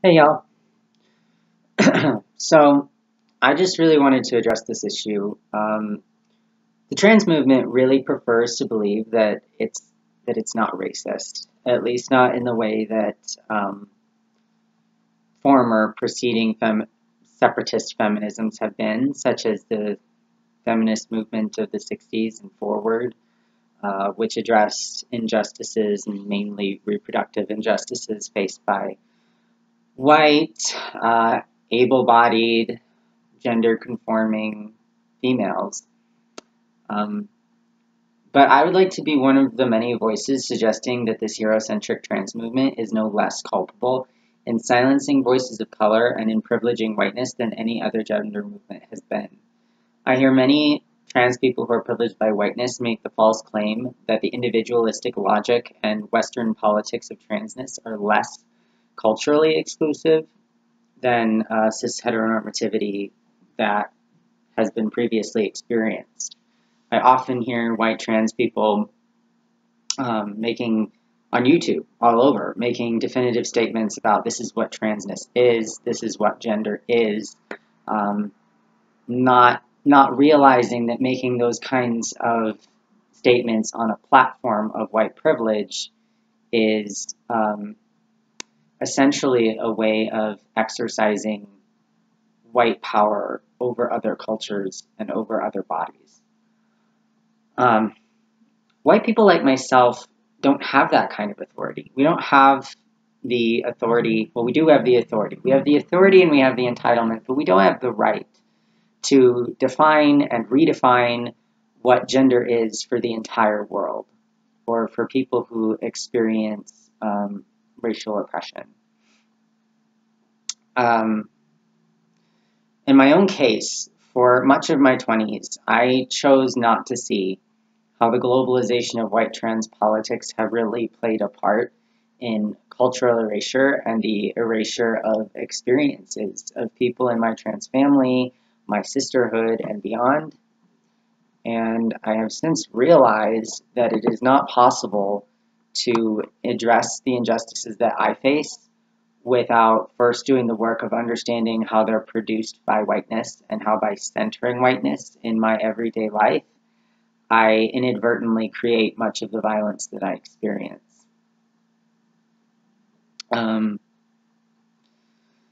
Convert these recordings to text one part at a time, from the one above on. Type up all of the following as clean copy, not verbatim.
Hey y'all. So I just really wanted to address this issue. The trans movement really prefers to believe that it's not racist, at least not in the way that former preceding separatist feminisms have been, such as the feminist movement of the 60s and forward, which addressed injustices and mainly reproductive injustices faced by white, able-bodied, gender-conforming females. Um, but I would like to be one of the many voices suggesting that this Eurocentric trans movement is no less culpable in silencing voices of color and in privileging whiteness than any other gender movement has been. I hear many trans people who are privileged by whiteness make the false claim that the individualistic logic and Western politics of transness are less culturally exclusive than cis heteronormativity that has been previously experienced. I often hear white trans people making, on YouTube, all over, making definitive statements about this is what transness is, this is what gender is, not realizing that making those kinds of statements on a platform of white privilege is essentially a way of exercising white power over other cultures and over other bodies. White people like myself don't have that kind of authority. We don't have the authority. Well, we do have the authority. We have the authority and we have the entitlement, but we don't have the right to define and redefine what gender is for the entire world or for people who experience racial oppression. In my own case, for much of my 20s, I chose not to see how the globalization of white trans politics have really played a part in cultural erasure and the erasure of experiences of people in my trans family, my sisterhood, and beyond. And I have since realized that it is not possible to address the injustices that I face without first doing the work of understanding how they're produced by whiteness and how by centering whiteness in my everyday life, I inadvertently create much of the violence that I experience.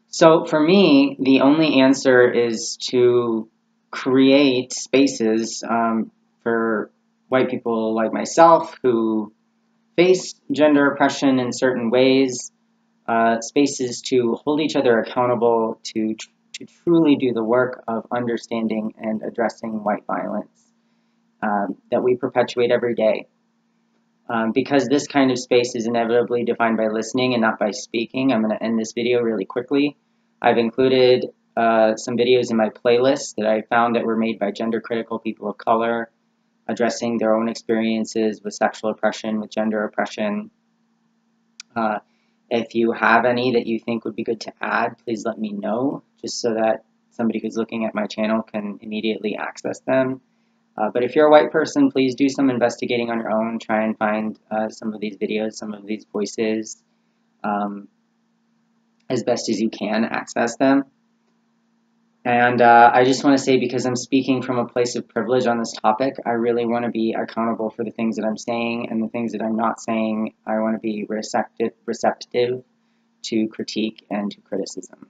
So for me, the only answer is to create spaces for white people like myself who face gender oppression in certain ways, spaces to hold each other accountable, to truly do the work of understanding and addressing white violence that we perpetuate every day. Because this kind of space is inevitably defined by listening and not by speaking, I'm going to end this video really quickly. I've included some videos in my playlist that I found that were made by gender-critical people of color, addressing their own experiences with sexual oppression, with gender oppression. If you have any that you think would be good to add, please let me know, just so that somebody who's looking at my channel can immediately access them. But if you're a white person, please do some investigating on your own. Try and find some of these videos, some of these voices, as best as you can access them. And I just want to say, because I'm speaking from a place of privilege on this topic, I really want to be accountable for the things that I'm saying and the things that I'm not saying. I want to be receptive to critique and to criticism.